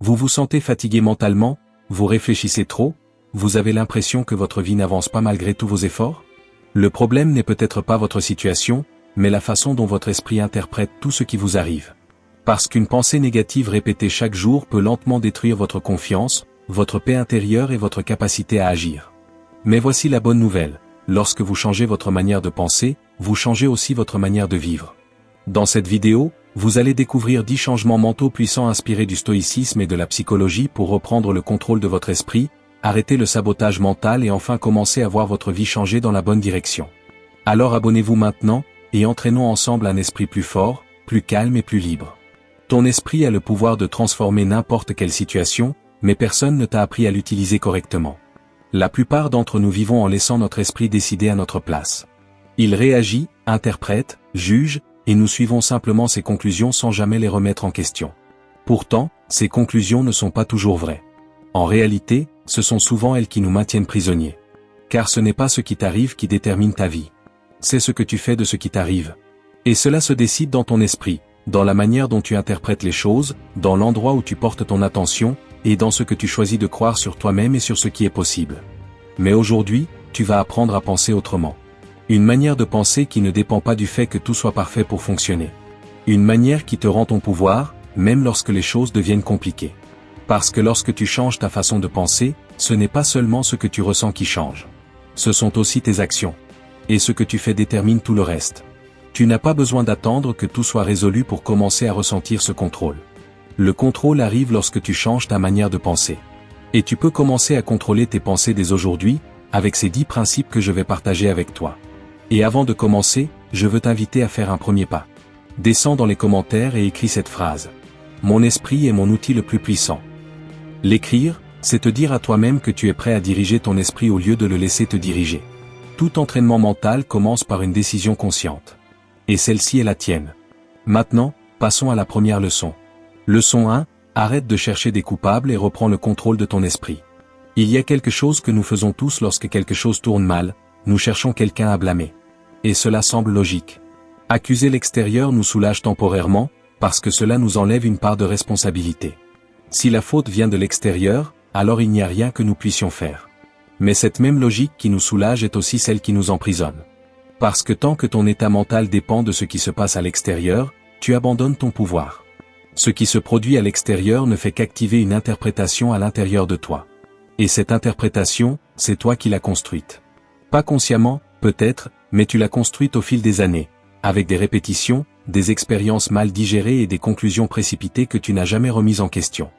Vous vous sentez fatigué mentalement? Vous réfléchissez trop? Vous avez l'impression que votre vie n'avance pas malgré tous vos efforts? Le problème n'est peut-être pas votre situation, mais la façon dont votre esprit interprète tout ce qui vous arrive. Parce qu'une pensée négative répétée chaque jour peut lentement détruire votre confiance, votre paix intérieure et votre capacité à agir. Mais voici la bonne nouvelle, lorsque vous changez votre manière de penser, vous changez aussi votre manière de vivre. Dans cette vidéo, vous allez découvrir 10 changements mentaux puissants inspirés du stoïcisme et de la psychologie pour reprendre le contrôle de votre esprit, arrêter le sabotage mental et enfin commencer à voir votre vie changer dans la bonne direction. Alors abonnez-vous maintenant, et entraînons ensemble un esprit plus fort, plus calme et plus libre. Ton esprit a le pouvoir de transformer n'importe quelle situation, mais personne ne t'a appris à l'utiliser correctement. La plupart d'entre nous vivons en laissant notre esprit décider à notre place. Il réagit, interprète, juge, et nous suivons simplement ses conclusions sans jamais les remettre en question. Pourtant, ces conclusions ne sont pas toujours vraies. En réalité, ce sont souvent elles qui nous maintiennent prisonniers. Car ce n'est pas ce qui t'arrive qui détermine ta vie. C'est ce que tu fais de ce qui t'arrive. Et cela se décide dans ton esprit, dans la manière dont tu interprètes les choses, dans l'endroit où tu portes ton attention, et dans ce que tu choisis de croire sur toi-même et sur ce qui est possible. Mais aujourd'hui, tu vas apprendre à penser autrement. Une manière de penser qui ne dépend pas du fait que tout soit parfait pour fonctionner. Une manière qui te rend ton pouvoir, même lorsque les choses deviennent compliquées. Parce que lorsque tu changes ta façon de penser, ce n'est pas seulement ce que tu ressens qui change. Ce sont aussi tes actions. Et ce que tu fais détermine tout le reste. Tu n'as pas besoin d'attendre que tout soit résolu pour commencer à ressentir ce contrôle. Le contrôle arrive lorsque tu changes ta manière de penser. Et tu peux commencer à contrôler tes pensées dès aujourd'hui, avec ces 10 principes que je vais partager avec toi. Et avant de commencer, je veux t'inviter à faire un premier pas. Descends dans les commentaires et écris cette phrase. Mon esprit est mon outil le plus puissant. L'écrire, c'est te dire à toi-même que tu es prêt à diriger ton esprit au lieu de le laisser te diriger. Tout entraînement mental commence par une décision consciente. Et celle-ci est la tienne. Maintenant, passons à la première leçon. Leçon 1, arrête de chercher des coupables et reprends le contrôle de ton esprit. Il y a quelque chose que nous faisons tous lorsque quelque chose tourne mal, nous cherchons quelqu'un à blâmer. Et cela semble logique. Accuser l'extérieur nous soulage temporairement, parce que cela nous enlève une part de responsabilité. Si la faute vient de l'extérieur, alors il n'y a rien que nous puissions faire. Mais cette même logique qui nous soulage est aussi celle qui nous emprisonne. Parce que tant que ton état mental dépend de ce qui se passe à l'extérieur, tu abandonnes ton pouvoir. Ce qui se produit à l'extérieur ne fait qu'activer une interprétation à l'intérieur de toi. Et cette interprétation, c'est toi qui l'as construite. Pas consciemment, peut-être, mais tu l'as construite au fil des années, avec des répétitions, des expériences mal digérées et des conclusions précipitées que tu n'as jamais remises en question.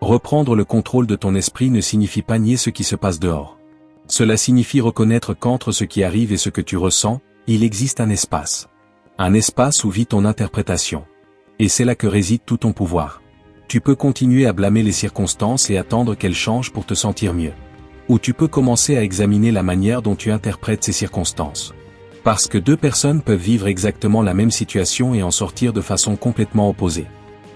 Reprendre le contrôle de ton esprit ne signifie pas nier ce qui se passe dehors. Cela signifie reconnaître qu'entre ce qui arrive et ce que tu ressens, il existe un espace. Un espace où vit ton interprétation. Et c'est là que réside tout ton pouvoir. Tu peux continuer à blâmer les circonstances et attendre qu'elles changent pour te sentir mieux. Ou tu peux commencer à examiner la manière dont tu interprètes ces circonstances. Parce que 2 personnes peuvent vivre exactement la même situation et en sortir de façon complètement opposée.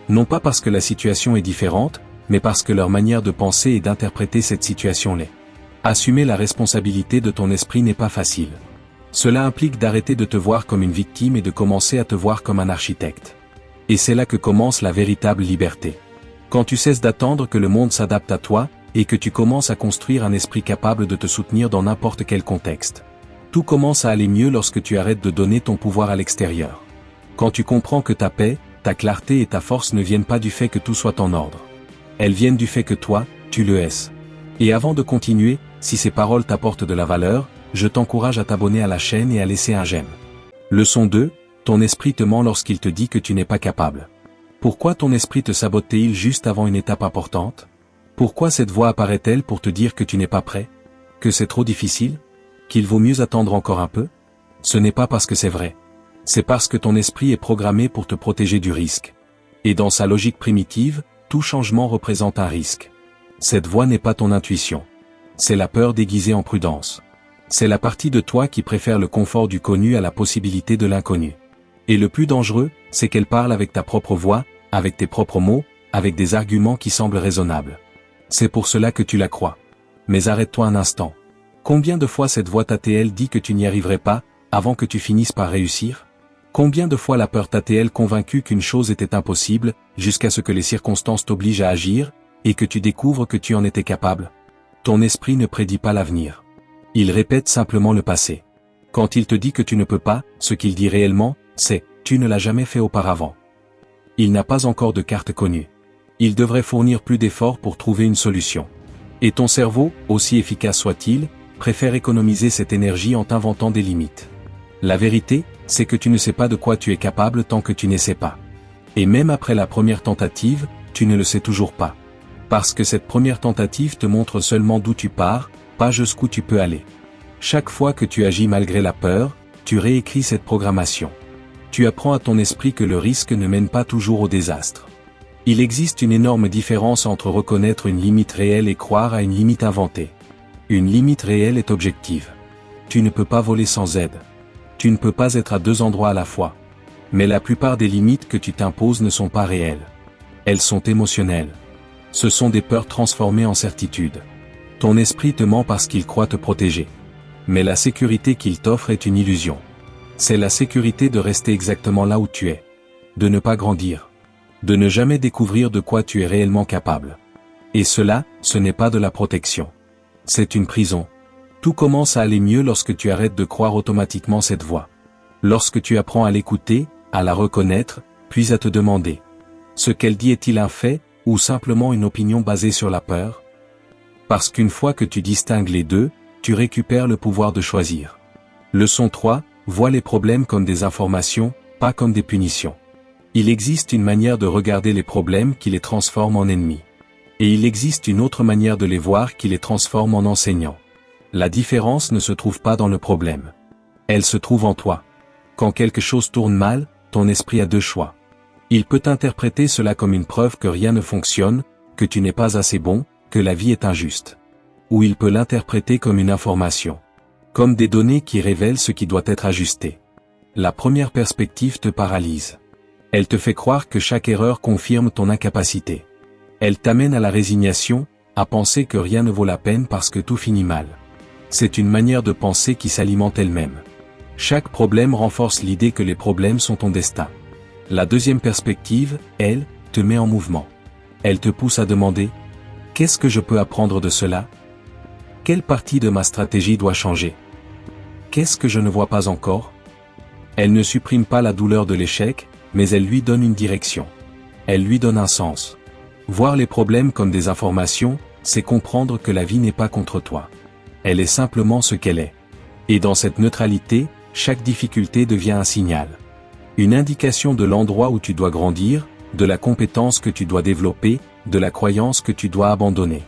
Non pas parce que la situation est différente, mais parce que leur manière de penser et d'interpréter cette situation l'est. Assumer la responsabilité de ton esprit n'est pas facile. Cela implique d'arrêter de te voir comme une victime et de commencer à te voir comme un architecte. Et c'est là que commence la véritable liberté. Quand tu cesses d'attendre que le monde s'adapte à toi, et que tu commences à construire un esprit capable de te soutenir dans n'importe quel contexte. Tout commence à aller mieux lorsque tu arrêtes de donner ton pouvoir à l'extérieur. Quand tu comprends que ta paix, ta clarté et ta force ne viennent pas du fait que tout soit en ordre. Elles viennent du fait que toi, tu le es. Et avant de continuer, si ces paroles t'apportent de la valeur, je t'encourage à t'abonner à la chaîne et à laisser un j'aime. Leçon 2, ton esprit te ment lorsqu'il te dit que tu n'es pas capable. Pourquoi ton esprit te sabote-t-il juste avant une étape importante? Pourquoi cette voix apparaît-elle pour te dire que tu n'es pas prêt? Que c'est trop difficile? Qu'il vaut mieux attendre encore un peu? Ce n'est pas parce que c'est vrai. C'est parce que ton esprit est programmé pour te protéger du risque. Et dans sa logique primitive, tout changement représente un risque. Cette voix n'est pas ton intuition. C'est la peur déguisée en prudence. C'est la partie de toi qui préfère le confort du connu à la possibilité de l'inconnu. Et le plus dangereux, c'est qu'elle parle avec ta propre voix, avec tes propres mots, avec des arguments qui semblent raisonnables. C'est pour cela que tu la crois. Mais arrête-toi un instant. Combien de fois cette voix t'a-t-elle dit que tu n'y arriverais pas, avant que tu finisses par réussir? Combien de fois la peur t'a-t-elle convaincu qu'une chose était impossible, jusqu'à ce que les circonstances t'obligent à agir, et que tu découvres que tu en étais capable. Ton esprit ne prédit pas l'avenir. Il répète simplement le passé. Quand il te dit que tu ne peux pas, ce qu'il dit réellement, c'est « tu ne l'as jamais fait auparavant ». Il n'a pas encore de carte connue. Il devrait fournir plus d'efforts pour trouver une solution. Et ton cerveau, aussi efficace soit-il, préfère économiser cette énergie en t'inventant des limites. La vérité, c'est que tu ne sais pas de quoi tu es capable tant que tu n'essaies pas. Et même après la première tentative, tu ne le sais toujours pas. Parce que cette première tentative te montre seulement d'où tu pars, pas jusqu'où tu peux aller. Chaque fois que tu agis malgré la peur, tu réécris cette programmation. Tu apprends à ton esprit que le risque ne mène pas toujours au désastre. Il existe une énorme différence entre reconnaître une limite réelle et croire à une limite inventée. Une limite réelle est objective. Tu ne peux pas voler sans aide. Tu ne peux pas être à deux endroits à la fois. Mais la plupart des limites que tu t'imposes ne sont pas réelles. Elles sont émotionnelles. Ce sont des peurs transformées en certitudes. Ton esprit te ment parce qu'il croit te protéger. Mais la sécurité qu'il t'offre est une illusion. C'est la sécurité de rester exactement là où tu es. De ne pas grandir. De ne jamais découvrir de quoi tu es réellement capable. Et cela, ce n'est pas de la protection. C'est une prison. Tout commence à aller mieux lorsque tu arrêtes de croire automatiquement cette voix. Lorsque tu apprends à l'écouter, à la reconnaître, puis à te demander. Ce qu'elle dit est-il un fait, ou simplement une opinion basée sur la peur? Parce qu'une fois que tu distingues les deux, tu récupères le pouvoir de choisir. Leçon 3, vois les problèmes comme des informations, pas comme des punitions. Il existe une manière de regarder les problèmes qui les transforme en ennemis. Et il existe une autre manière de les voir qui les transforme en enseignants. La différence ne se trouve pas dans le problème. Elle se trouve en toi. Quand quelque chose tourne mal, ton esprit a deux choix. Il peut interpréter cela comme une preuve que rien ne fonctionne, que tu n'es pas assez bon, que la vie est injuste. Ou il peut l'interpréter comme une information. Comme des données qui révèlent ce qui doit être ajusté. La première perspective te paralyse. Elle te fait croire que chaque erreur confirme ton incapacité. Elle t'amène à la résignation, à penser que rien ne vaut la peine parce que tout finit mal. C'est une manière de penser qui s'alimente elle-même. Chaque problème renforce l'idée que les problèmes sont ton destin. La deuxième perspective, elle, te met en mouvement. Elle te pousse à demander « Qu'est-ce que je peux apprendre de cela ? Quelle partie de ma stratégie doit changer ? Qu'est-ce que je ne vois pas encore ?» Elle ne supprime pas la douleur de l'échec, mais elle lui donne une direction. Elle lui donne un sens. Voir les problèmes comme des informations, c'est comprendre que la vie n'est pas contre toi. Elle est simplement ce qu'elle est. Et dans cette neutralité, chaque difficulté devient un signal. Une indication de l'endroit où tu dois grandir, de la compétence que tu dois développer, de la croyance que tu dois abandonner.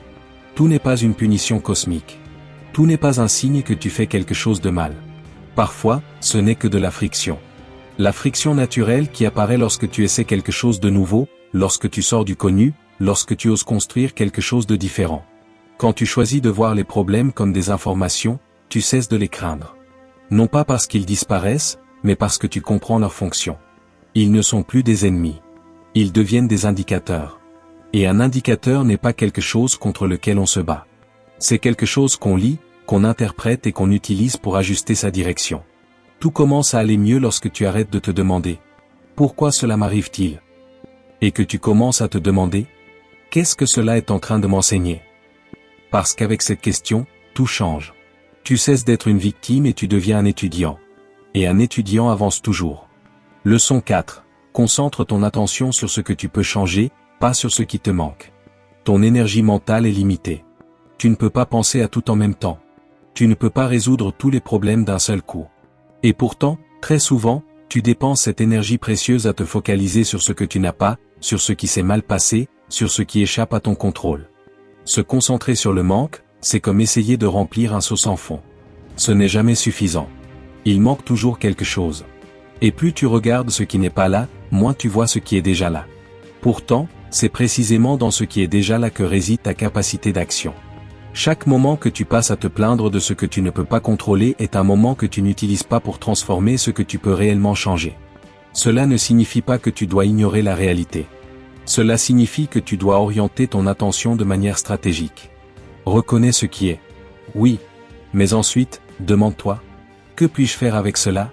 Tout n'est pas une punition cosmique. Tout n'est pas un signe que tu fais quelque chose de mal. Parfois, ce n'est que de la friction. La friction naturelle qui apparaît lorsque tu essaies quelque chose de nouveau, lorsque tu sors du connu, lorsque tu oses construire quelque chose de différent. Quand tu choisis de voir les problèmes comme des informations, tu cesses de les craindre. Non pas parce qu'ils disparaissent, mais parce que tu comprends leur fonction. Ils ne sont plus des ennemis. Ils deviennent des indicateurs. Et un indicateur n'est pas quelque chose contre lequel on se bat. C'est quelque chose qu'on lit, qu'on interprète et qu'on utilise pour ajuster sa direction. Tout commence à aller mieux lorsque tu arrêtes de te demander « Pourquoi cela m'arrive-t-il ?» et que tu commences à te demander « Qu'est-ce que cela est en train de m'enseigner ?» Parce qu'avec cette question, tout change. Tu cesses d'être une victime et tu deviens un étudiant. Et un étudiant avance toujours. Leçon 4. Concentre ton attention sur ce que tu peux changer, pas sur ce qui te manque. Ton énergie mentale est limitée. Tu ne peux pas penser à tout en même temps. Tu ne peux pas résoudre tous les problèmes d'un seul coup. Et pourtant, très souvent, tu dépenses cette énergie précieuse à te focaliser sur ce que tu n'as pas, sur ce qui s'est mal passé, sur ce qui échappe à ton contrôle. Se concentrer sur le manque, c'est comme essayer de remplir un seau sans fond. Ce n'est jamais suffisant. Il manque toujours quelque chose. Et plus tu regardes ce qui n'est pas là, moins tu vois ce qui est déjà là. Pourtant, c'est précisément dans ce qui est déjà là que réside ta capacité d'action. Chaque moment que tu passes à te plaindre de ce que tu ne peux pas contrôler est un moment que tu n'utilises pas pour transformer ce que tu peux réellement changer. Cela ne signifie pas que tu dois ignorer la réalité. Cela signifie que tu dois orienter ton attention de manière stratégique. Reconnais ce qui est. Oui. Mais ensuite, demande-toi, que puis-je faire avec cela ?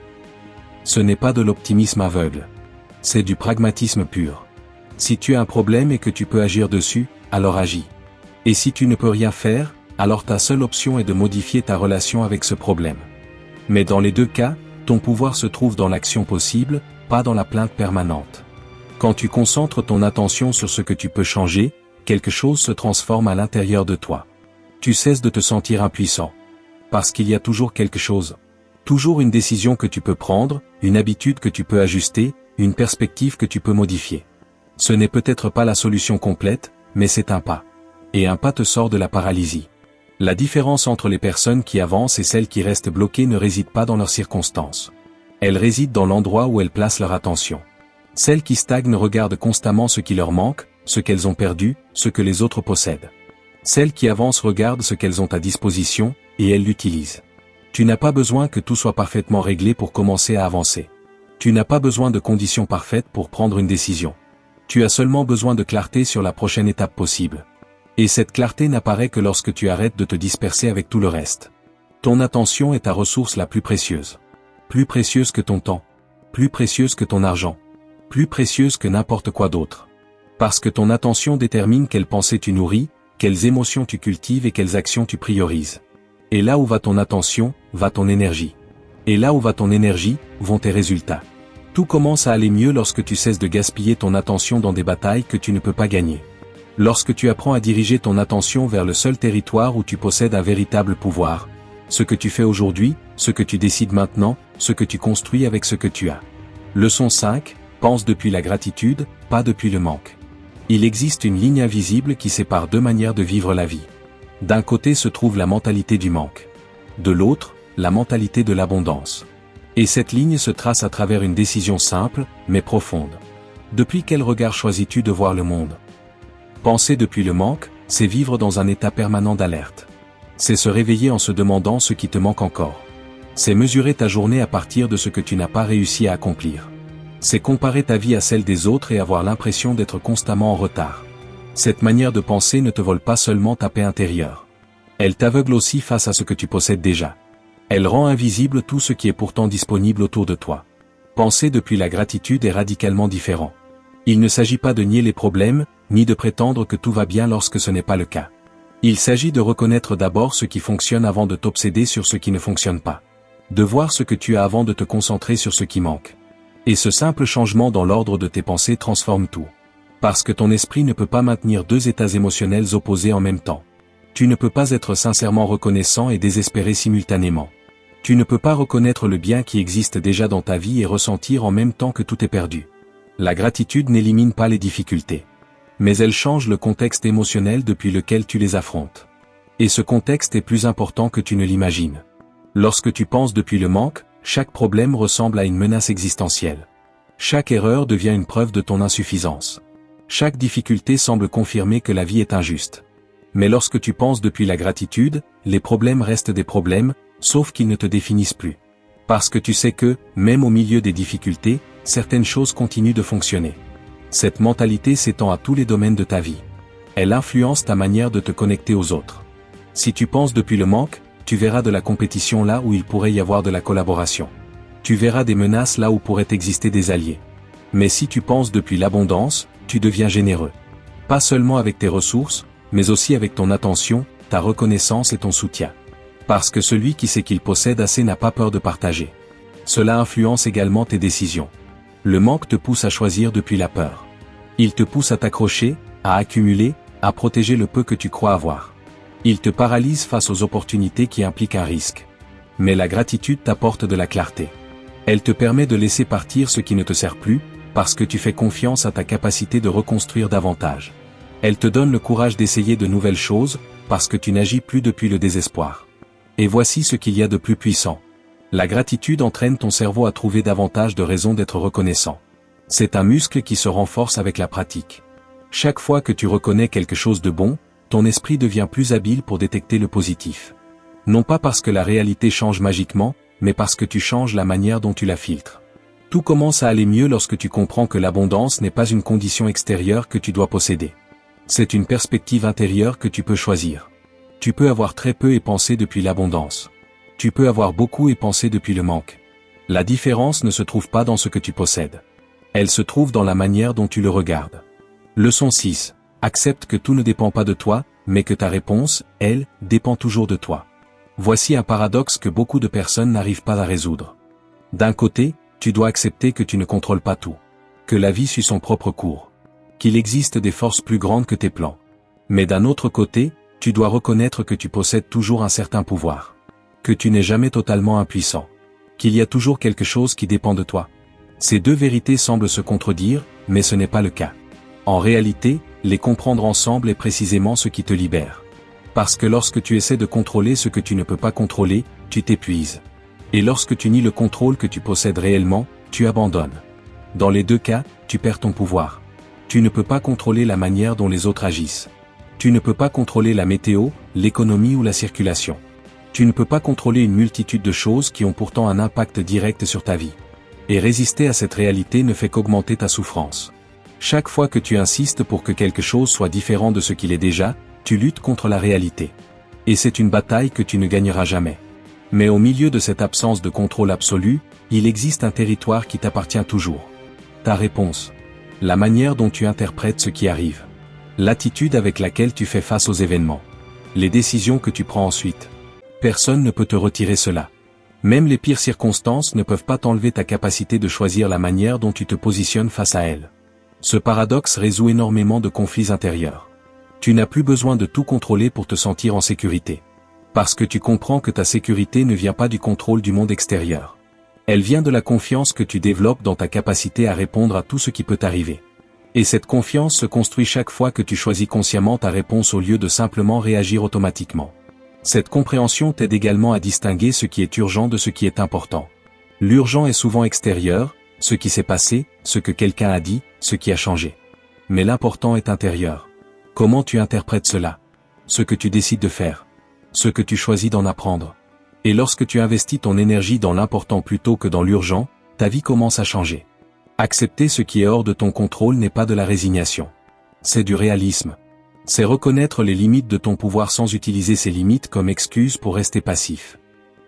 Ce n'est pas de l'optimisme aveugle. C'est du pragmatisme pur. Si tu as un problème et que tu peux agir dessus, alors agis. Et si tu ne peux rien faire, alors ta seule option est de modifier ta relation avec ce problème. Mais dans les deux cas, ton pouvoir se trouve dans l'action possible, pas dans la plainte permanente. Quand tu concentres ton attention sur ce que tu peux changer, quelque chose se transforme à l'intérieur de toi. Tu cesses de te sentir impuissant. Parce qu'il y a toujours quelque chose. Toujours une décision que tu peux prendre, une habitude que tu peux ajuster, une perspective que tu peux modifier. Ce n'est peut-être pas la solution complète, mais c'est un pas. Et un pas te sort de la paralysie. La différence entre les personnes qui avancent et celles qui restent bloquées ne réside pas dans leurs circonstances. Elle réside dans l'endroit où elles placent leur attention. Celles qui stagnent regardent constamment ce qui leur manque, ce qu'elles ont perdu, ce que les autres possèdent. Celles qui avancent regardent ce qu'elles ont à disposition, et elles l'utilisent. Tu n'as pas besoin que tout soit parfaitement réglé pour commencer à avancer. Tu n'as pas besoin de conditions parfaites pour prendre une décision. Tu as seulement besoin de clarté sur la prochaine étape possible. Et cette clarté n'apparaît que lorsque tu arrêtes de te disperser avec tout le reste. Ton attention est ta ressource la plus précieuse. Plus précieuse que ton temps. Plus précieuse que ton argent. Plus précieuse que n'importe quoi d'autre. Parce que ton attention détermine quelles pensées tu nourris, quelles émotions tu cultives et quelles actions tu priorises. Et là où va ton attention, va ton énergie. Et là où va ton énergie, vont tes résultats. Tout commence à aller mieux lorsque tu cesses de gaspiller ton attention dans des batailles que tu ne peux pas gagner. Lorsque tu apprends à diriger ton attention vers le seul territoire où tu possèdes un véritable pouvoir. Ce que tu fais aujourd'hui, ce que tu décides maintenant, ce que tu construis avec ce que tu as. Leçon 5, pense depuis la gratitude, pas depuis le manque. Il existe une ligne invisible qui sépare deux manières de vivre la vie. D'un côté se trouve la mentalité du manque. De l'autre, la mentalité de l'abondance. Et cette ligne se trace à travers une décision simple, mais profonde. Depuis quel regard choisis-tu de voir le monde ? Penser depuis le manque, c'est vivre dans un état permanent d'alerte. C'est se réveiller en se demandant ce qui te manque encore. C'est mesurer ta journée à partir de ce que tu n'as pas réussi à accomplir. C'est comparer ta vie à celle des autres et avoir l'impression d'être constamment en retard. Cette manière de penser ne te vole pas seulement ta paix intérieure. Elle t'aveugle aussi face à ce que tu possèdes déjà. Elle rend invisible tout ce qui est pourtant disponible autour de toi. Penser depuis la gratitude est radicalement différent. Il ne s'agit pas de nier les problèmes, ni de prétendre que tout va bien lorsque ce n'est pas le cas. Il s'agit de reconnaître d'abord ce qui fonctionne avant de t'obséder sur ce qui ne fonctionne pas. De voir ce que tu as avant de te concentrer sur ce qui manque. Et ce simple changement dans l'ordre de tes pensées transforme tout. Parce que ton esprit ne peut pas maintenir deux états émotionnels opposés en même temps. Tu ne peux pas être sincèrement reconnaissant et désespéré simultanément. Tu ne peux pas reconnaître le bien qui existe déjà dans ta vie et ressentir en même temps que tout est perdu. La gratitude n'élimine pas les difficultés. Mais elle change le contexte émotionnel depuis lequel tu les affrontes. Et ce contexte est plus important que tu ne l'imagines. Lorsque tu penses depuis le manque, chaque problème ressemble à une menace existentielle. Chaque erreur devient une preuve de ton insuffisance. Chaque difficulté semble confirmer que la vie est injuste. Mais lorsque tu penses depuis la gratitude, les problèmes restent des problèmes, sauf qu'ils ne te définissent plus. Parce que tu sais que, même au milieu des difficultés, certaines choses continuent de fonctionner. Cette mentalité s'étend à tous les domaines de ta vie. Elle influence ta manière de te connecter aux autres. Si tu penses depuis le manque, tu verras de la compétition là où il pourrait y avoir de la collaboration. Tu verras des menaces là où pourraient exister des alliés. Mais si tu penses depuis l'abondance, tu deviens généreux. Pas seulement avec tes ressources, mais aussi avec ton attention, ta reconnaissance et ton soutien. Parce que celui qui sait qu'il possède assez n'a pas peur de partager. Cela influence également tes décisions. Le manque te pousse à choisir depuis la peur. Il te pousse à t'accrocher, à accumuler, à protéger le peu que tu crois avoir. Il te paralyse face aux opportunités qui impliquent un risque. Mais la gratitude t'apporte de la clarté. Elle te permet de laisser partir ce qui ne te sert plus, parce que tu fais confiance à ta capacité de reconstruire davantage. Elle te donne le courage d'essayer de nouvelles choses, parce que tu n'agis plus depuis le désespoir. Et voici ce qu'il y a de plus puissant. La gratitude entraîne ton cerveau à trouver davantage de raisons d'être reconnaissant. C'est un muscle qui se renforce avec la pratique. Chaque fois que tu reconnais quelque chose de bon, ton esprit devient plus habile pour détecter le positif. Non pas parce que la réalité change magiquement, mais parce que tu changes la manière dont tu la filtres. Tout commence à aller mieux lorsque tu comprends que l'abondance n'est pas une condition extérieure que tu dois posséder. C'est une perspective intérieure que tu peux choisir. Tu peux avoir très peu et penser depuis l'abondance. Tu peux avoir beaucoup et penser depuis le manque. La différence ne se trouve pas dans ce que tu possèdes. Elle se trouve dans la manière dont tu le regardes. Leçon 6. Accepte que tout ne dépend pas de toi, mais que ta réponse, elle, dépend toujours de toi. Voici un paradoxe que beaucoup de personnes n'arrivent pas à résoudre. D'un côté, tu dois accepter que tu ne contrôles pas tout. Que la vie suit son propre cours. Qu'il existe des forces plus grandes que tes plans. Mais d'un autre côté, tu dois reconnaître que tu possèdes toujours un certain pouvoir. Que tu n'es jamais totalement impuissant. Qu'il y a toujours quelque chose qui dépend de toi. Ces deux vérités semblent se contredire, mais ce n'est pas le cas. En réalité, les comprendre ensemble est précisément ce qui te libère. Parce que lorsque tu essaies de contrôler ce que tu ne peux pas contrôler, tu t'épuises. Et lorsque tu nies le contrôle que tu possèdes réellement, tu abandonnes. Dans les deux cas, tu perds ton pouvoir. Tu ne peux pas contrôler la manière dont les autres agissent. Tu ne peux pas contrôler la météo, l'économie ou la circulation. Tu ne peux pas contrôler une multitude de choses qui ont pourtant un impact direct sur ta vie. Et résister à cette réalité ne fait qu'augmenter ta souffrance. Chaque fois que tu insistes pour que quelque chose soit différent de ce qu'il est déjà, tu luttes contre la réalité. Et c'est une bataille que tu ne gagneras jamais. Mais au milieu de cette absence de contrôle absolu, il existe un territoire qui t'appartient toujours. Ta réponse. La manière dont tu interprètes ce qui arrive. L'attitude avec laquelle tu fais face aux événements. Les décisions que tu prends ensuite. Personne ne peut te retirer cela. Même les pires circonstances ne peuvent pas t'enlever ta capacité de choisir la manière dont tu te positionnes face à elles. Ce paradoxe résout énormément de conflits intérieurs. Tu n'as plus besoin de tout contrôler pour te sentir en sécurité. Parce que tu comprends que ta sécurité ne vient pas du contrôle du monde extérieur. Elle vient de la confiance que tu développes dans ta capacité à répondre à tout ce qui peut t'arriver. Et cette confiance se construit chaque fois que tu choisis consciemment ta réponse au lieu de simplement réagir automatiquement. Cette compréhension t'aide également à distinguer ce qui est urgent de ce qui est important. L'urgent est souvent extérieur, ce qui s'est passé, ce que quelqu'un a dit, ce qui a changé. Mais l'important est intérieur. Comment tu interprètes cela? Ce que tu décides de faire. Ce que tu choisis d'en apprendre. Et lorsque tu investis ton énergie dans l'important plutôt que dans l'urgent, ta vie commence à changer. Accepter ce qui est hors de ton contrôle n'est pas de la résignation. C'est du réalisme. C'est reconnaître les limites de ton pouvoir sans utiliser ces limites comme excuse pour rester passif.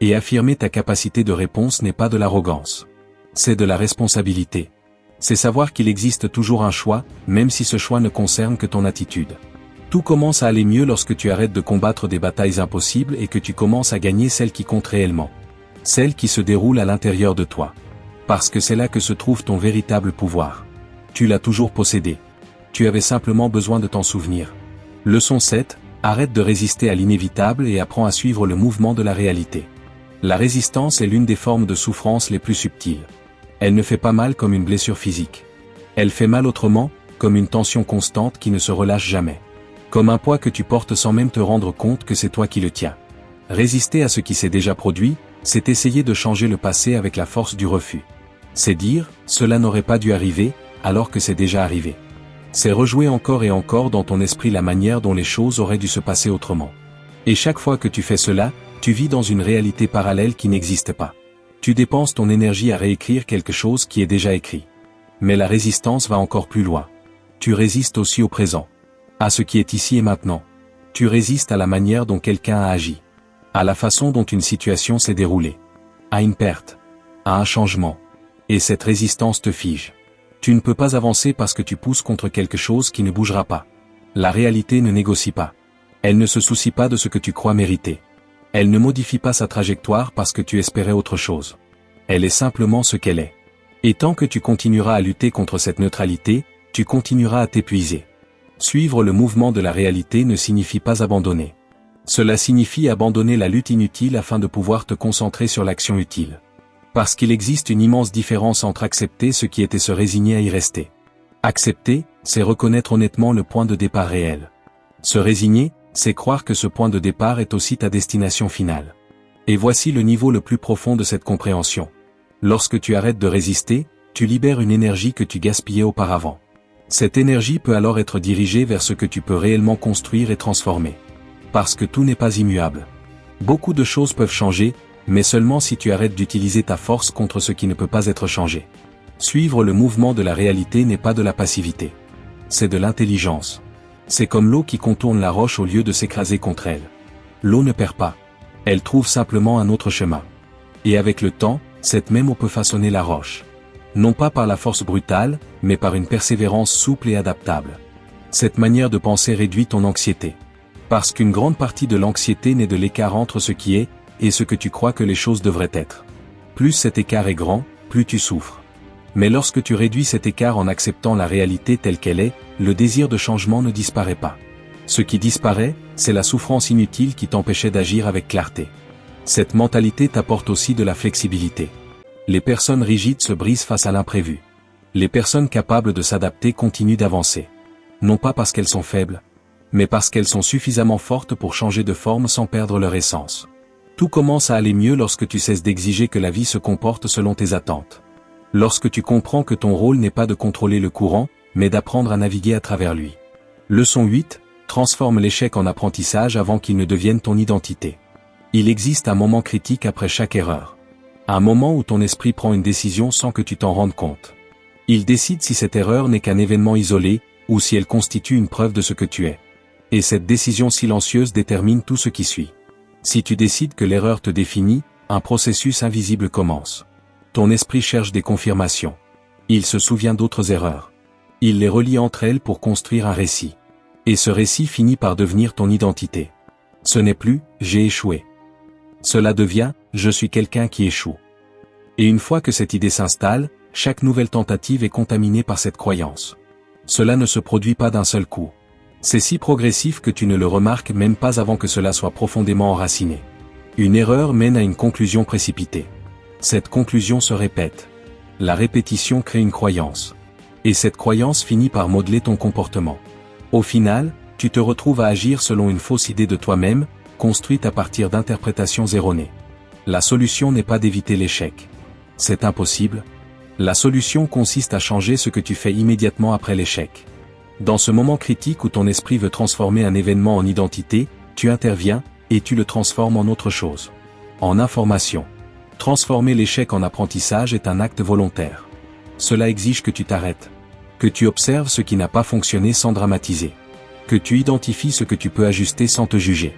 Et affirmer ta capacité de réponse n'est pas de l'arrogance. C'est de la responsabilité. C'est savoir qu'il existe toujours un choix, même si ce choix ne concerne que ton attitude. Tout commence à aller mieux lorsque tu arrêtes de combattre des batailles impossibles et que tu commences à gagner celles qui comptent réellement. Celles qui se déroulent à l'intérieur de toi. Parce que c'est là que se trouve ton véritable pouvoir. Tu l'as toujours possédé. Tu avais simplement besoin de t'en souvenir. Leçon 7, arrête de résister à l'inévitable et apprends à suivre le mouvement de la réalité. La résistance est l'une des formes de souffrance les plus subtiles. Elle ne fait pas mal comme une blessure physique. Elle fait mal autrement, comme une tension constante qui ne se relâche jamais. Comme un poids que tu portes sans même te rendre compte que c'est toi qui le tiens. Résister à ce qui s'est déjà produit, c'est essayer de changer le passé avec la force du refus. C'est dire, cela n'aurait pas dû arriver, alors que c'est déjà arrivé. C'est rejouer encore et encore dans ton esprit la manière dont les choses auraient dû se passer autrement. Et chaque fois que tu fais cela, tu vis dans une réalité parallèle qui n'existe pas. Tu dépenses ton énergie à réécrire quelque chose qui est déjà écrit. Mais la résistance va encore plus loin. Tu résistes aussi au présent. À ce qui est ici et maintenant. Tu résistes à la manière dont quelqu'un a agi. À la façon dont une situation s'est déroulée. À une perte. À un changement. Et cette résistance te fige. Tu ne peux pas avancer parce que tu pousses contre quelque chose qui ne bougera pas. La réalité ne négocie pas. Elle ne se soucie pas de ce que tu crois mériter. Elle ne modifie pas sa trajectoire parce que tu espérais autre chose. Elle est simplement ce qu'elle est. Et tant que tu continueras à lutter contre cette neutralité, tu continueras à t'épuiser. Suivre le mouvement de la réalité ne signifie pas abandonner. Cela signifie abandonner la lutte inutile afin de pouvoir te concentrer sur l'action utile. Parce qu'il existe une immense différence entre accepter ce qui est et se résigner à y rester. Accepter, c'est reconnaître honnêtement le point de départ réel. Se résigner, c'est croire que ce point de départ est aussi ta destination finale. Et voici le niveau le plus profond de cette compréhension. Lorsque tu arrêtes de résister, tu libères une énergie que tu gaspillais auparavant. Cette énergie peut alors être dirigée vers ce que tu peux réellement construire et transformer. Parce que tout n'est pas immuable. Beaucoup de choses peuvent changer, mais seulement si tu arrêtes d'utiliser ta force contre ce qui ne peut pas être changé. Suivre le mouvement de la réalité n'est pas de la passivité. C'est de l'intelligence. C'est comme l'eau qui contourne la roche au lieu de s'écraser contre elle. L'eau ne perd pas. Elle trouve simplement un autre chemin. Et avec le temps, cette même eau peut façonner la roche. Non pas par la force brutale, mais par une persévérance souple et adaptable. Cette manière de penser réduit ton anxiété. Parce qu'une grande partie de l'anxiété naît de l'écart entre ce qui est, et ce que tu crois que les choses devraient être. Plus cet écart est grand, plus tu souffres. Mais lorsque tu réduis cet écart en acceptant la réalité telle qu'elle est, le désir de changement ne disparaît pas. Ce qui disparaît, c'est la souffrance inutile qui t'empêchait d'agir avec clarté. Cette mentalité t'apporte aussi de la flexibilité. Les personnes rigides se brisent face à l'imprévu. Les personnes capables de s'adapter continuent d'avancer. Non pas parce qu'elles sont faibles, mais parce qu'elles sont suffisamment fortes pour changer de forme sans perdre leur essence. Tout commence à aller mieux lorsque tu cesses d'exiger que la vie se comporte selon tes attentes. Lorsque tu comprends que ton rôle n'est pas de contrôler le courant, mais d'apprendre à naviguer à travers lui. Leçon 8, transforme l'échec en apprentissage avant qu'il ne devienne ton identité. Il existe un moment critique après chaque erreur. Un moment où ton esprit prend une décision sans que tu t'en rendes compte. Il décide si cette erreur n'est qu'un événement isolé, ou si elle constitue une preuve de ce que tu es. Et cette décision silencieuse détermine tout ce qui suit. Si tu décides que l'erreur te définit, un processus invisible commence. Ton esprit cherche des confirmations. Il se souvient d'autres erreurs. Il les relie entre elles pour construire un récit. Et ce récit finit par devenir ton identité. Ce n'est plus « j'ai échoué ». Cela devient « je suis quelqu'un qui échoue ». Et une fois que cette idée s'installe, chaque nouvelle tentative est contaminée par cette croyance. Cela ne se produit pas d'un seul coup. C'est si progressif que tu ne le remarques même pas avant que cela soit profondément enraciné. Une erreur mène à une conclusion précipitée. Cette conclusion se répète. La répétition crée une croyance. Et cette croyance finit par modeler ton comportement. Au final, tu te retrouves à agir selon une fausse idée de toi-même, construite à partir d'interprétations erronées. La solution n'est pas d'éviter l'échec. C'est impossible. La solution consiste à changer ce que tu fais immédiatement après l'échec. Dans ce moment critique où ton esprit veut transformer un événement en identité, tu interviens, et tu le transformes en autre chose. En information. Transformer l'échec en apprentissage est un acte volontaire. Cela exige que tu t'arrêtes. Que tu observes ce qui n'a pas fonctionné sans dramatiser. Que tu identifies ce que tu peux ajuster sans te juger.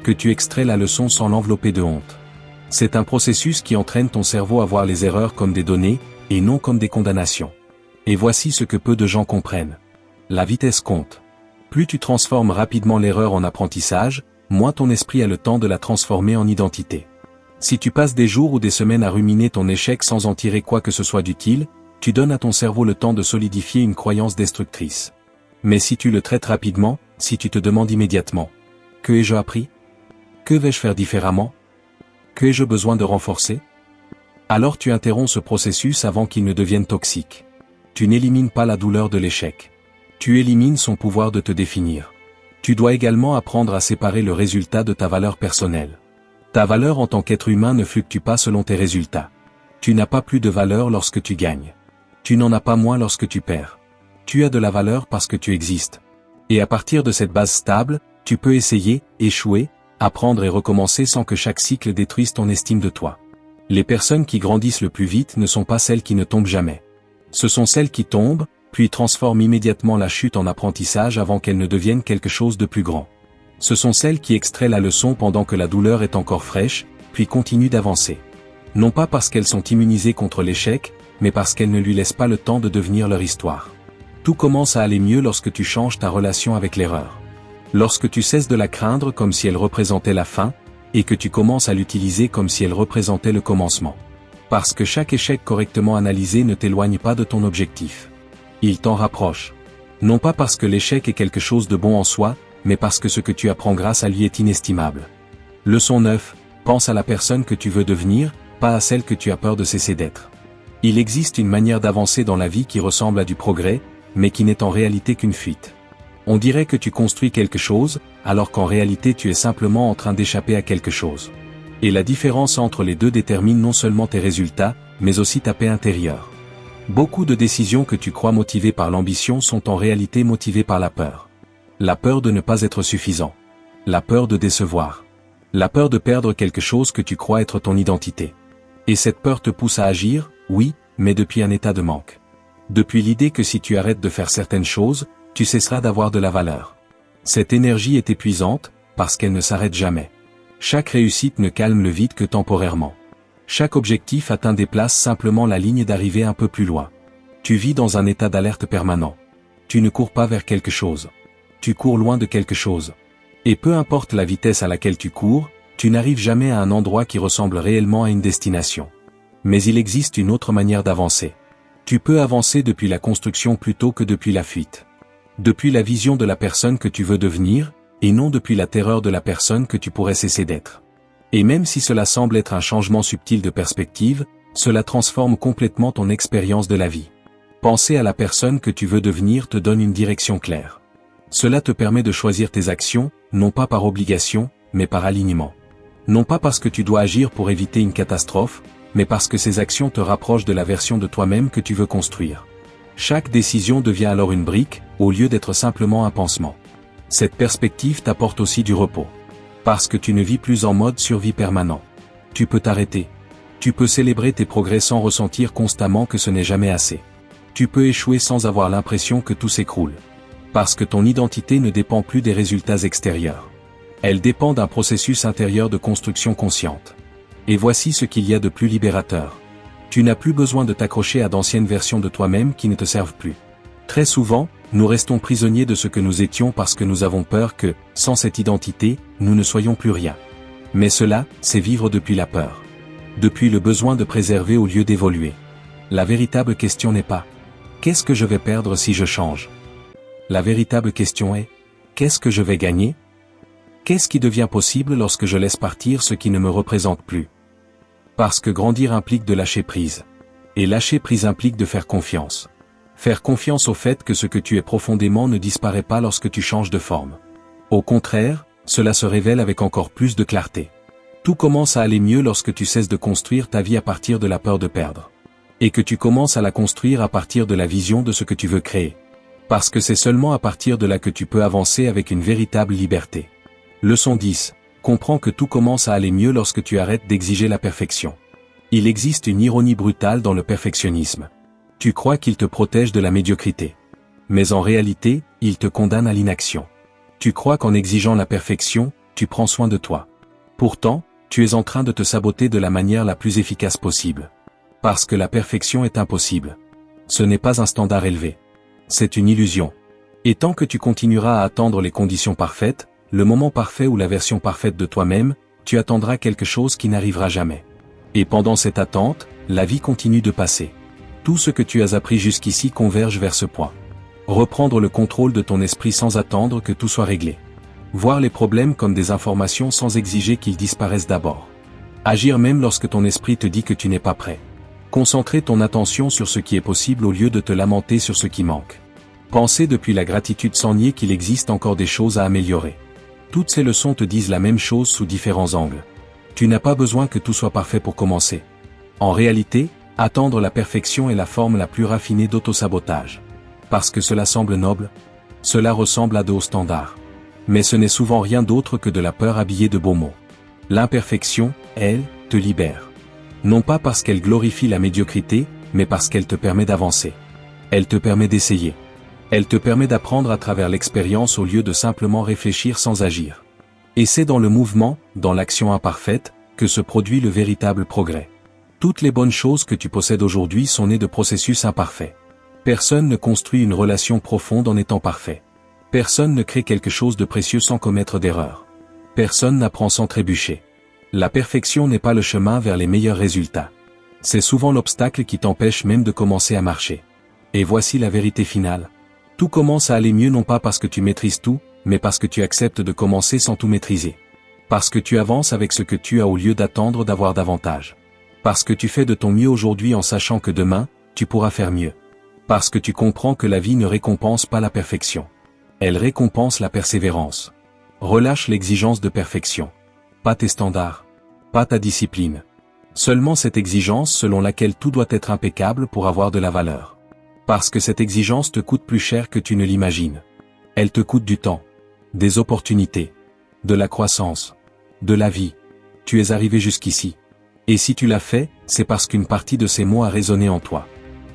Que tu extrais la leçon sans l'envelopper de honte. C'est un processus qui entraîne ton cerveau à voir les erreurs comme des données, et non comme des condamnations. Et voici ce que peu de gens comprennent. La vitesse compte. Plus tu transformes rapidement l'erreur en apprentissage, moins ton esprit a le temps de la transformer en identité. Si tu passes des jours ou des semaines à ruminer ton échec sans en tirer quoi que ce soit d'utile, tu donnes à ton cerveau le temps de solidifier une croyance destructrice. Mais si tu le traites rapidement, si tu te demandes immédiatement « Que ai-je appris ? Que vais-je faire différemment ? Que ai-je besoin de renforcer ?» Alors tu interromps ce processus avant qu'il ne devienne toxique. Tu n'élimines pas la douleur de l'échec. Tu élimines son pouvoir de te définir. Tu dois également apprendre à séparer le résultat de ta valeur personnelle. Ta valeur en tant qu'être humain ne fluctue pas selon tes résultats. Tu n'as pas plus de valeur lorsque tu gagnes. Tu n'en as pas moins lorsque tu perds. Tu as de la valeur parce que tu existes. Et à partir de cette base stable, tu peux essayer, échouer, apprendre et recommencer sans que chaque cycle détruise ton estime de toi. Les personnes qui grandissent le plus vite ne sont pas celles qui ne tombent jamais. Ce sont celles qui tombent, puis transforment immédiatement la chute en apprentissage avant qu'elle ne devienne quelque chose de plus grand. Ce sont celles qui extraient la leçon pendant que la douleur est encore fraîche, puis continuent d'avancer. Non pas parce qu'elles sont immunisées contre l'échec, mais parce qu'elles ne lui laissent pas le temps de devenir leur histoire. Tout commence à aller mieux lorsque tu changes ta relation avec l'erreur. Lorsque tu cesses de la craindre comme si elle représentait la fin, et que tu commences à l'utiliser comme si elle représentait le commencement. Parce que chaque échec correctement analysé ne t'éloigne pas de ton objectif. Il t'en rapproche. Non pas parce que l'échec est quelque chose de bon en soi, mais parce que ce que tu apprends grâce à lui est inestimable. Leçon 9, pense à la personne que tu veux devenir, pas à celle que tu as peur de cesser d'être. Il existe une manière d'avancer dans la vie qui ressemble à du progrès, mais qui n'est en réalité qu'une fuite. On dirait que tu construis quelque chose, alors qu'en réalité tu es simplement en train d'échapper à quelque chose. Et la différence entre les deux détermine non seulement tes résultats, mais aussi ta paix intérieure. Beaucoup de décisions que tu crois motivées par l'ambition sont en réalité motivées par la peur. La peur de ne pas être suffisant. La peur de décevoir. La peur de perdre quelque chose que tu crois être ton identité. Et cette peur te pousse à agir, oui, mais depuis un état de manque. Depuis l'idée que si tu arrêtes de faire certaines choses, tu cesseras d'avoir de la valeur. Cette énergie est épuisante, parce qu'elle ne s'arrête jamais. Chaque réussite ne calme le vide que temporairement. Chaque objectif atteint déplace simplement la ligne d'arrivée un peu plus loin. Tu vis dans un état d'alerte permanent. Tu ne cours pas vers quelque chose. tu cours loin de quelque chose. Et peu importe la vitesse à laquelle tu cours, tu n'arrives jamais à un endroit qui ressemble réellement à une destination. Mais il existe une autre manière d'avancer. Tu peux avancer depuis la construction plutôt que depuis la fuite. Depuis la vision de la personne que tu veux devenir, et non depuis la terreur de la personne que tu pourrais cesser d'être. Et même si cela semble être un changement subtil de perspective, cela transforme complètement ton expérience de la vie. Penser à la personne que tu veux devenir te donne une direction claire. Cela te permet de choisir tes actions, non pas par obligation, mais par alignement. Non pas parce que tu dois agir pour éviter une catastrophe, mais parce que ces actions te rapprochent de la version de toi-même que tu veux construire. Chaque décision devient alors une brique, au lieu d'être simplement un pansement. Cette perspective t'apporte aussi du repos. Parce que tu ne vis plus en mode survie permanent. Tu peux t'arrêter. Tu peux célébrer tes progrès sans ressentir constamment que ce n'est jamais assez. Tu peux échouer sans avoir l'impression que tout s'écroule. Parce que ton identité ne dépend plus des résultats extérieurs. Elle dépend d'un processus intérieur de construction consciente. Et voici ce qu'il y a de plus libérateur. Tu n'as plus besoin de t'accrocher à d'anciennes versions de toi-même qui ne te servent plus. Très souvent, nous restons prisonniers de ce que nous étions parce que nous avons peur que, sans cette identité, nous ne soyons plus rien. Mais cela, c'est vivre depuis la peur. Depuis le besoin de préserver au lieu d'évoluer. La véritable question n'est pas « Qu'est-ce que je vais perdre si je change ?» La véritable question est « Qu'est-ce que je vais gagner ?» Qu'est-ce qui devient possible lorsque je laisse partir ce qui ne me représente plus? Parce que grandir implique de lâcher prise. Et lâcher prise implique de faire confiance. Faire confiance au fait que ce que tu es profondément ne disparaît pas lorsque tu changes de forme. Au contraire, cela se révèle avec encore plus de clarté. Tout commence à aller mieux lorsque tu cesses de construire ta vie à partir de la peur de perdre. Et que tu commences à la construire à partir de la vision de ce que tu veux créer. Parce que c'est seulement à partir de là que tu peux avancer avec une véritable liberté. Leçon 10. Comprends que tout commence à aller mieux lorsque tu arrêtes d'exiger la perfection. Il existe une ironie brutale dans le perfectionnisme. Tu crois qu'il te protège de la médiocrité. Mais en réalité, il te condamne à l'inaction. Tu crois qu'en exigeant la perfection, tu prends soin de toi. Pourtant, tu es en train de te saboter de la manière la plus efficace possible. Parce que la perfection est impossible. Ce n'est pas un standard élevé. C'est une illusion. Et tant que tu continueras à attendre les conditions parfaites, le moment parfait ou la version parfaite de toi-même, tu attendras quelque chose qui n'arrivera jamais. Et pendant cette attente, la vie continue de passer. Tout ce que tu as appris jusqu'ici converge vers ce point. Reprendre le contrôle de ton esprit sans attendre que tout soit réglé. Voir les problèmes comme des informations sans exiger qu'ils disparaissent d'abord. Agir même lorsque ton esprit te dit que tu n'es pas prêt. Concentrer ton attention sur ce qui est possible au lieu de te lamenter sur ce qui manque. Penser depuis la gratitude sans nier qu'il existe encore des choses à améliorer. Toutes ces leçons te disent la même chose sous différents angles. Tu n'as pas besoin que tout soit parfait pour commencer. En réalité, attendre la perfection est la forme la plus raffinée d'autosabotage. Parce que cela semble noble, cela ressemble à de hauts standards. Mais ce n'est souvent rien d'autre que de la peur habillée de beaux mots. L'imperfection, elle, te libère. Non pas parce qu'elle glorifie la médiocrité, mais parce qu'elle te permet d'avancer. Elle te permet d'essayer. Elle te permet d'apprendre à travers l'expérience au lieu de simplement réfléchir sans agir. Et c'est dans le mouvement, dans l'action imparfaite, que se produit le véritable progrès. Toutes les bonnes choses que tu possèdes aujourd'hui sont nées de processus imparfaits. Personne ne construit une relation profonde en étant parfait. Personne ne crée quelque chose de précieux sans commettre d'erreurs. Personne n'apprend sans trébucher. La perfection n'est pas le chemin vers les meilleurs résultats. C'est souvent l'obstacle qui t'empêche même de commencer à marcher. Et voici la vérité finale. Tout commence à aller mieux non pas parce que tu maîtrises tout, mais parce que tu acceptes de commencer sans tout maîtriser. Parce que tu avances avec ce que tu as au lieu d'attendre d'avoir davantage. Parce que tu fais de ton mieux aujourd'hui en sachant que demain, tu pourras faire mieux. Parce que tu comprends que la vie ne récompense pas la perfection. Elle récompense la persévérance. Relâche l'exigence de perfection. Pas tes standards. Pas ta discipline. Seulement cette exigence selon laquelle tout doit être impeccable pour avoir de la valeur. Parce que cette exigence te coûte plus cher que tu ne l'imagines. Elle te coûte du temps, des opportunités, de la croissance, de la vie. Tu es arrivé jusqu'ici. Et si tu l'as fait, c'est parce qu'une partie de ces mots a résonné en toi.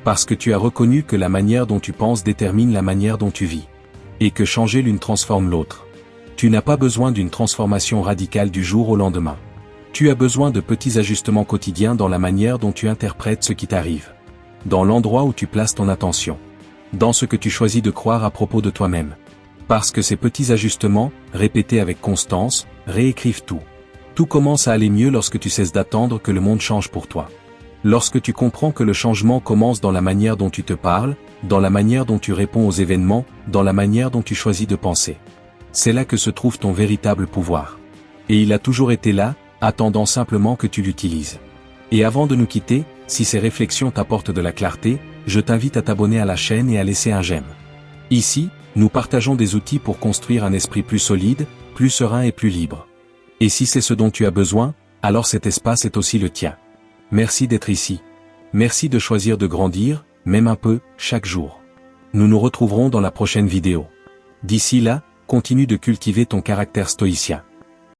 Parce que tu as reconnu que la manière dont tu penses détermine la manière dont tu vis. Et que changer l'une transforme l'autre. Tu n'as pas besoin d'une transformation radicale du jour au lendemain. Tu as besoin de petits ajustements quotidiens dans la manière dont tu interprètes ce qui t'arrive. Dans l'endroit où tu places ton attention. Dans ce que tu choisis de croire à propos de toi-même. Parce que ces petits ajustements, répétés avec constance, réécrivent tout. Tout commence à aller mieux lorsque tu cesses d'attendre que le monde change pour toi. Lorsque tu comprends que le changement commence dans la manière dont tu te parles, dans la manière dont tu réponds aux événements, dans la manière dont tu choisis de penser. C'est là que se trouve ton véritable pouvoir. Et il a toujours été là, attendant simplement que tu l'utilises. Et avant de nous quitter, si ces réflexions t'apportent de la clarté, je t'invite à t'abonner à la chaîne et à laisser un j'aime. Ici, nous partageons des outils pour construire un esprit plus solide, plus serein et plus libre. Et si c'est ce dont tu as besoin, alors cet espace est aussi le tien. Merci d'être ici. Merci de choisir de grandir, même un peu, chaque jour. Nous nous retrouverons dans la prochaine vidéo. D'ici là, continue de cultiver ton caractère stoïcien.